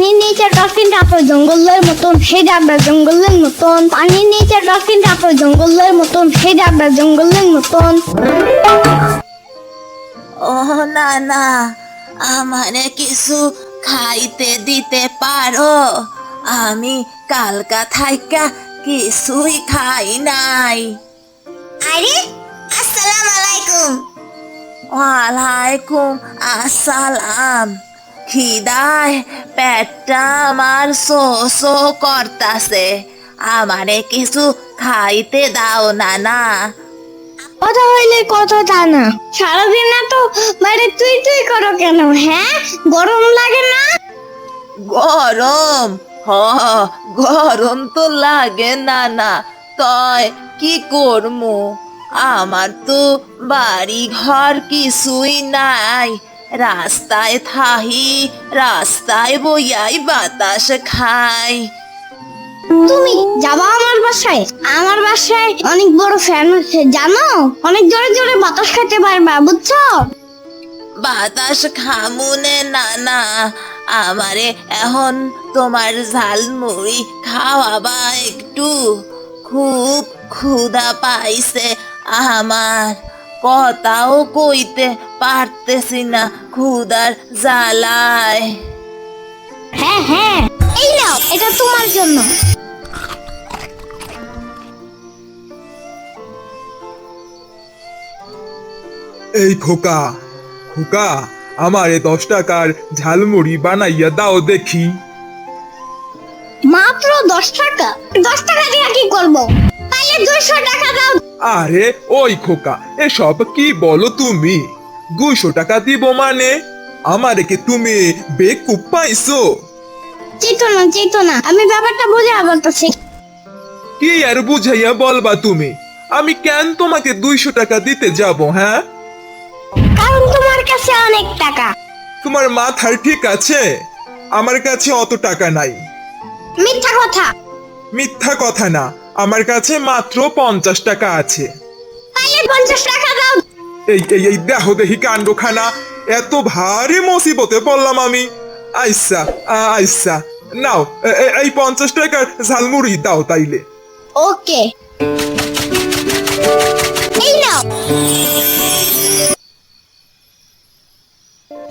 পানির নিচে ডলফিন তারপর জঙ্গলের মতন সেই যাবে জঙ্গলের মতন পানির নিচে ডলফিন তারপর জঙ্গলের মতন সেই যাবে জঙ্গলের মতন। ও না না, আমারে কিছু খাইতে দিতে পারো? আমি কালকা থাইকা কিছুই খাই নাই। আরে আসসালামু আলাইকুম। ওয়ালাইকুম আসসালাম। খিদায় পেটটা আমার সো সো করতাছে, আমারে কিছু খাইতে দাও না না। কথা হইলে কত তা না, সারাদিন না তো বাইরে তুই তুই করো কেন? হ্যাঁ, গরম লাগে না? গরম? হ, গরম তো লাগে না না, তয় কি করমু? আমার তো বাড়ি ঘর কিছুই নাই, রাস্তায় থাহি, রাস্তায় বইয়াই বাতাস খাই। তুমি যাবা আমার বাসায়? আমার বাসায় অনেক বড় ফ্যান আছে জানো, অনেক জোরে জোরে বাতাস খেতে পারবা, বুঝছো? বাতাস খামুনে না না, আমারে এখন তোমার ঝালমুড়ি খাওয়াবা একটু, খুব ক্ষুধা পাইছে আমার, কথাও কইতে পারতেছি না ক্ষুধার জ্বালায়। হ্যাঁ হ্যাঁ, এই নাও, এটা তোমার জন্য। এই খোকা, খোকা, আমারে 10 টাকার ঝালমুড়ি বানাইয়া দাও দেখি। মাত্র 10 টাকা? 10 টাকা দিয়ে কি করবো? তাইলে 200 টাকা দাও। আরে ওই খোকা, এসব কি বলো তুমি? 200 টাকা দিব মানে? আমারে কি তুমি বেকুব পাইছো? চেতো না, আমি ব্যাপারটা বুঝে বলতেছি। কি আর বুঝাইয়া বলবা তুমি? আমি কেন তোমাকে 200 টাকা দিতে যাব? হ্যাঁ, কারণ তোমার কাছে অনেক টাকা। তোমার মাথার ঠিক আছে? আমার কাছে অত টাকা নাই। মিথ্যা কথা। মিথ্যা কথা না, আমার কাছে মাত্র 50 টাকা আছে। তাইলে 50 টাকা দাও। এই এই এই দেখো দেখি কাণ্ডখানা, এত ভারী মুসিবতে পড়লাম আমি। আইসা আইসা, নাও এই 50 টাকার ঝালমুড়ি দাও তাইলে। ওকে, এই নাও।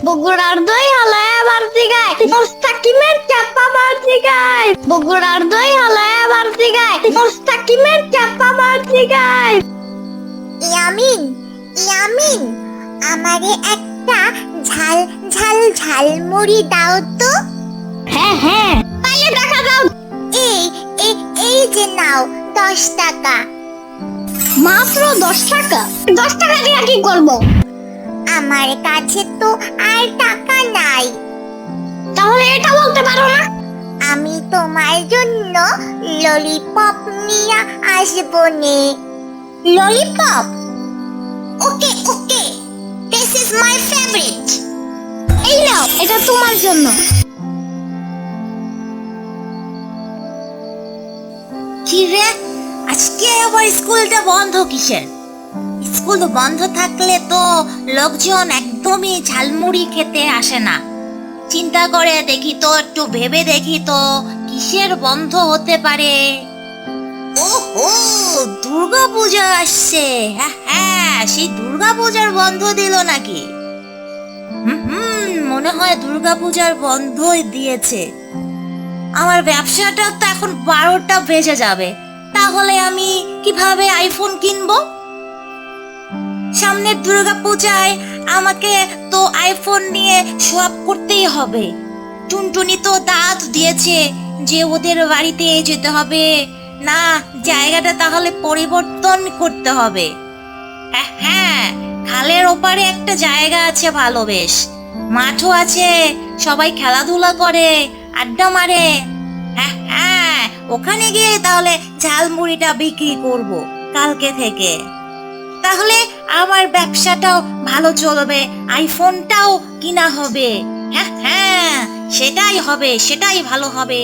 বগুড়ার দই হালায় বাড়তি গায়, মোস্তাকিমের চাপা বাড়তি গায়। বগুড়ার দই হালায় বাড়তি গায়, মোস্তাকিমের চাপা বাড়তি গায়। ইয়ামিন, ইয়ামিন, আমারে একটা ঝাল ঝাল ঝালমুড়ি দাও তো। হ্যাঁ হ্যাঁ, তাইলে টাকা দাও। এই এই এই যে নাও 10 টাকা। মাত্র 10 টাকা? 10 টাকা দিয়ে কি করবো? আমার কাছে তো আর টাকা নাই। তাহলে এটা বলতে পারো না? আমি তোমার জন্য ললিপপ নিয়ে আসবো নে। Lollipop? Okay okay, this is my favourite. এই নাও, এটা তোমার জন্য। কি রে, আজকে আবার স্কুলটা বন্ধ কিসের? স্কুল বন্ধ থাকলে তো লোকজন একদমই ঝালমুড়ি খেতে আসে না। চিন্তা করে দেখি তো, একটু ভেবে দেখি তো, কিসের বন্ধ হতে পারে? ওহো, দুর্গা পূজা আসছে। হ্যাঁ হ্যাঁ, সেই দুর্গা পূজার বন্ধ দিল নাকি? মনে হয় দুর্গা পূজার বন্ধই দিয়েছে। আমার ব্যবসাটা তো এখন 12টা বেজে যাবে, তাহলে আমি কিভাবে আইফোন কিনবো? সামনের দুর্গা পূজায় আমাকে তো আইফোন নিয়ে শো আপ করতেই হবে। টুনটুনি তো দাঁত দিয়েছে যে ওদের বাড়িতে যেতে হবে না, জায়গাটা তাহলে পরিবর্তন করতে হবে। হ্যাঁ হ্যাঁ, খালের ওপারে একটা জায়গা আছে ভালো, বেশ মাঠও আছে, সবাই খেলাধুলা করে, আড্ডা মারে। হ্যাঁ হ্যাঁ, ওখানে গিয়ে তাহলে ঝালমুড়িটা বিক্রি করব কালকে থেকে। তাহলে আমার ব্যবসাটাও ভালো চলবে, আইফোনটাও কিনা হবে। হ্যাঁ হ্যাঁ, সেটাই হবে, সেটাই ভালো হবে।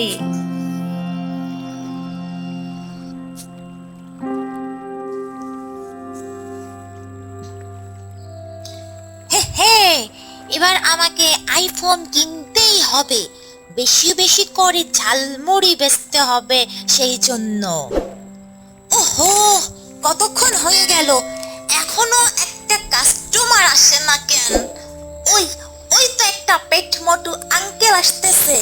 হে হে, এবার আমাকে আইফোন কিনতেই হবে, বেশি বেশি করে ঝালমুড়ি বেচতে হবে সেই জন্য। ওহো, কতক্ষণ হয়ে গেল, এখনো একটা কাস্টমার আসে না কেন? ওই ওই তো একটা পেট মোটু আঙ্কেল আসতেছে।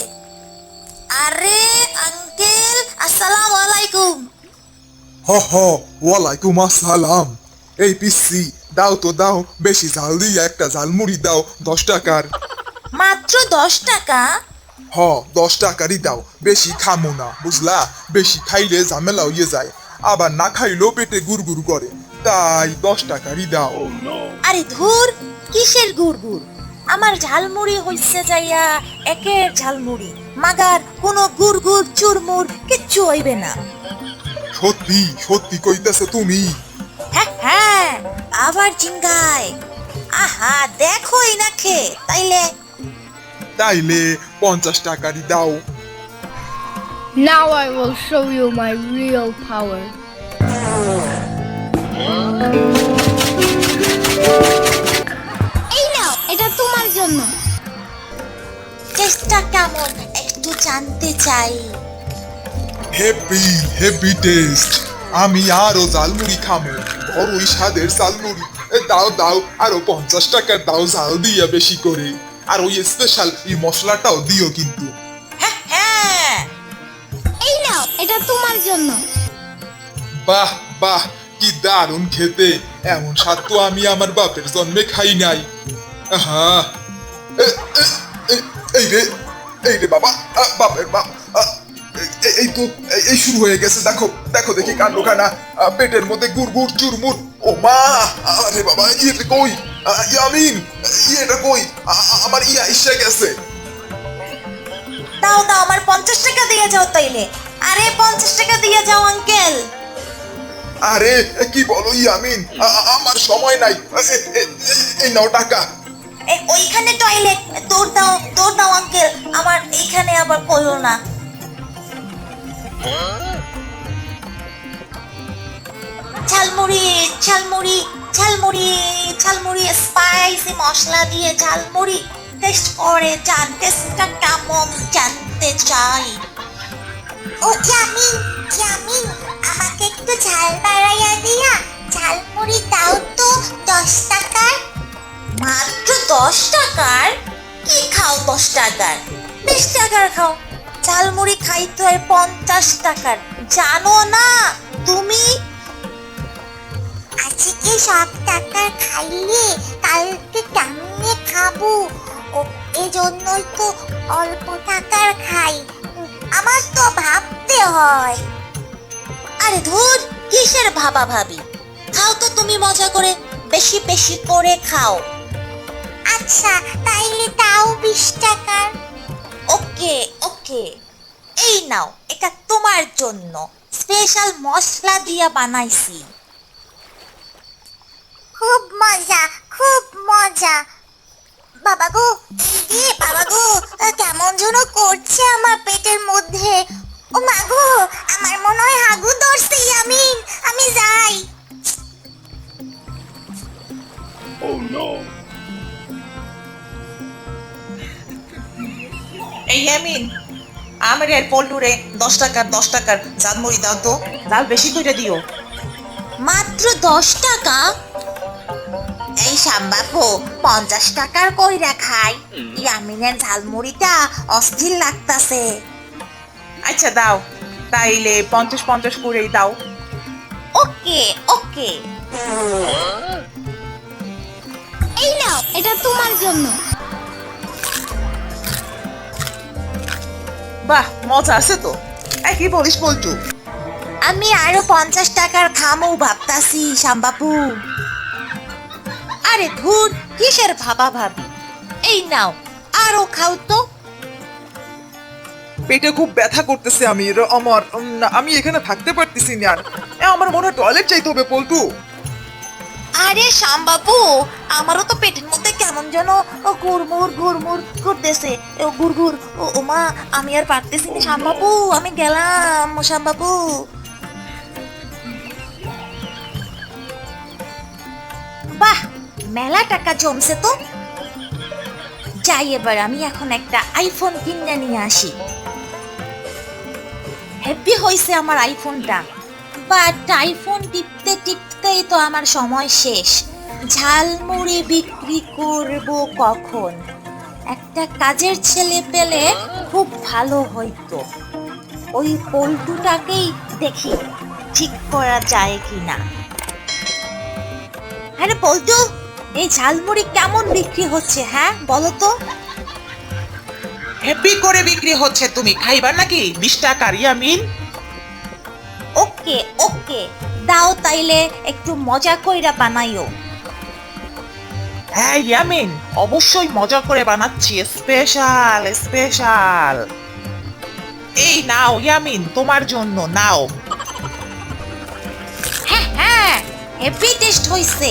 আরে আঙ্কেল, আসসালামু আলাইকুম। ওয়ালাইকুম আসসালাম। এই পিসি, দাও তো দাও, বেশি ঝাল দিয়ে একটা ঝালমুড়ি দাও 10 টাকার। মাত্র 10 টাকা? 10 টাকারই দাও, বেশি খামো না বুঝলা, বেশি খাইলে ঝামেলা হয়ে যায়, আবার না খাইলেও পেটে গুড়গুড় করে, তাই 10 টাকারই দাও। আরে ধুর, কিসের গুড়গুড়? আমার ঝালমুড়ি হইছে যাইয়া একের ঝালমুড়ি, মাগার কোনো গুড়গুড় চুরমুর কিচ্ছু হইবে না। সত্যি সত্যি কইতেছো তুমি? হ্যাঁ হ্যাঁ, আবার জিঙ্গায়। আহা, দেখোই না খে তাইলে। তাইলে 50 টাকারই দাও। Now I will show you my real power. এই নাও, এটা তোমার জন্য। চেষ্টা কেমন একটু জানতে চাই। Heavy heavy taste. আমি আরো ঝালমুড়ি খামো, বড়ই স্বাদের ঝালমুড়ি। দাও দাও, আরো 50 টাকার দাও, ঝাল দিয়া বেশি করে, আর ওই স্পেশাল এই মশলাটাও দিও কিন্তু। হ্যাঁ হ্যাঁ, এই নাও, এটা তোমার জন্য। বাহ বাহ, কি দারুণ খেতে, এমন স্বাদ তো আমি আমার বাপের জন্মে খাই নাই। আহা, এই রে, এই রে বাবা, বাপের বাপ, এই তো এই শুরু হয়ে গেছে, দেখো দেখো দেখি কাণ্ডখানা, পেটের মধ্যে গুড়গুড় চুরমুর। ও মা, আরে বাবা, ইয়েটা কই? ইয়ামিন, ইয়েটা কই? আমার ইয়া এসে গেছে। দাও দাও, আমার 50 টাকা দিয়ে যাও তাইলে। আরে 50 টাকা দিয়ে যাও আঙ্কেল। আরে কি বলো ইয়ামিন, আমার সময় নাই, এই নাও টাকা। ওইখানে টয়লেট, দৌড় দাও আঙ্কেল, আমার এইখানে আবার কইও না। ঝালমুড়ি ঝালমুড়ি ঝালমুড়ি ঝালমুড়ি, স্পাইসি মশলা দিয়ে ঝালমুড়ি টেস্ট করে যান, টেস্টটা কেমন জানতে চাই। ও জামিন, জামিন, আমাকে একটু ঝাল বাড়াইয়া দিয়া ঝালমুড়ি দাও তো 10 টাকার। মাত্র 10 টাকার? কি খাও 10 টাকার? 20 টাকার খাও। ঝালমুড়ি খাইতে হয় 50 টাকার, জানো না তুমি? আজকে সব টাকা খাইলে কালকে কেমনে খাবো? ও, এই জন্যই তো অল্প টাকার খাই, আমার তো ভাবতে হয়। আরে ধুর, কিসের ভাবা ভাবি? খাও তো তুমি মজা করে, বেশি বেশি করে খাও। আচ্ছা, তাইলে তাও 20 টাকার। ওকে ওকে, এই নাও, এটা তোমার জন্য, স্পেশাল মশলা দিয়া বানাইছি। খুব মজা, খুব মজা। বাবা গো, এই বাবা গো, কেমন যেন করছে আমার পেটের মধ্যে। ও মা গো, আমার মনে হয় হাগু ধরছে ইয়ামিন, আমি যাই। এই ইয়ামিন, আমার এর পল্টুরে 10 টাকার ঝালমুড়ি দাও তো, ঝাল বেশি করে দিও। মাত্র 10 টাকা? এই শাম্বাপু, 50 টাকার কইরা খাই। ইয়ামিনের ঝালমুড়িটা অস্থির লাগতাছে। আচ্ছা দাও, তাইলে 50 করেই দাও। ওকে ওকে। এই নাও, এটা তোমার জন্য। বাহ, মজা আছে তো। কি বলিস পল্টু? আমি আরো 50 টাকার খামও ভাবতাছি শাম্বাপু। আরে ধুর, কিসের ভাবা ভাবি? এই নাও, আরো খাও তো। পেটে খুব ব্যথা করতেছে, আমি এখানে থাকতে পারতেছি না আর। আমার মনে হয় টয়লেট চাইতে হবে পল্টু। আরে শামবাবু, আমারও তো পেটের মধ্যে কেমন যেন গুড়মুড় গুড়মুড় করতেছে, গুড়গুড়। ও মা, আমি আর পারতেছি না শামবাবু, আমি গেলাম শামবাবু। বাহ, মেলা টাকা জমছে তো। যাই এবার আমি এখন একটা আইফোন কিনে নিয়ে আসি। হ্যাপি হয়েছে আমার আইফোনটা, বাট আইফোন টিপতে টিপতেই তো আমার সময় শেষ। ঝালমুড়ি বিক্রি করব কখন? একটা কাজের ছেলে পেলে খুব ভালো হইতো। ওই পল্টুটাকেই দেখি ঠিক করা যায় কিনা। আরে পল্টু, এই ঝালমুড়ি কেমন বিক্রি হচ্ছে হ্যাঁ বলো তো? হ্যাপি করে বিক্রি হচ্ছে, তুমি খাইবা নাকি? 20 টাকার ইয়ামিন। ওকে ওকে, দাও তাইলে একটু মজা কইরা বানাইও। হ্যাঁ ইয়ামিন, অবশ্যই মজা করে বানাচ্ছি, স্পেশাল স্পেশাল। এই নাও ইয়ামিন, তোমার জন্য নাও। হ্যাঁ হ্যাঁ, হেভি টেস্ট হইছে।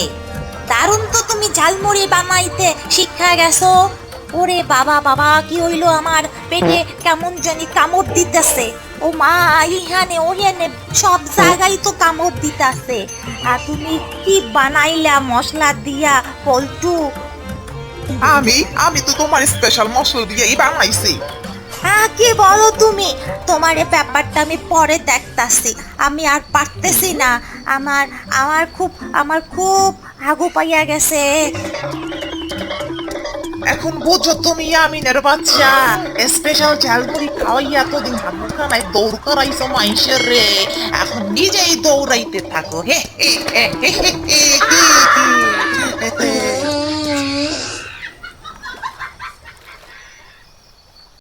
দারুণ তো তুমি ঝালমুড়ি বানাইতে শিক্ষা গেছো। ওরে বাবা বাবা, কি হইলো আমার পেটে কেমন জানি কামড় দিতেছে। ও মা, ইহানে ওখানে সব জায়গায় তো কামড় দিতেছে। আর তুমি কি বানাইলা মশলা দিয়া পল্টু? আমি তো তোমার স্পেশাল মশলা দিয়েই বানাইছি। হ্যাঁ, কি বলো তুমি? তোমার এই ব্যাপারটা আমি পরে দেখতাছি, আমি আর পারতেছি না। আমার খুব হাগু পাইয়া গেছে। এখন বুঝো তুমি ইয়ামিনের বাচ্চা, স্পেশাল ঝালমুড়ি খাওয়াইয়া এতদিন ঝালমুখানায় দৌড় করাইছো মাইশের রে, এখন নিজেই দৌড়াইতে থাকো। হে হে হে হে হে হে হে হে হে।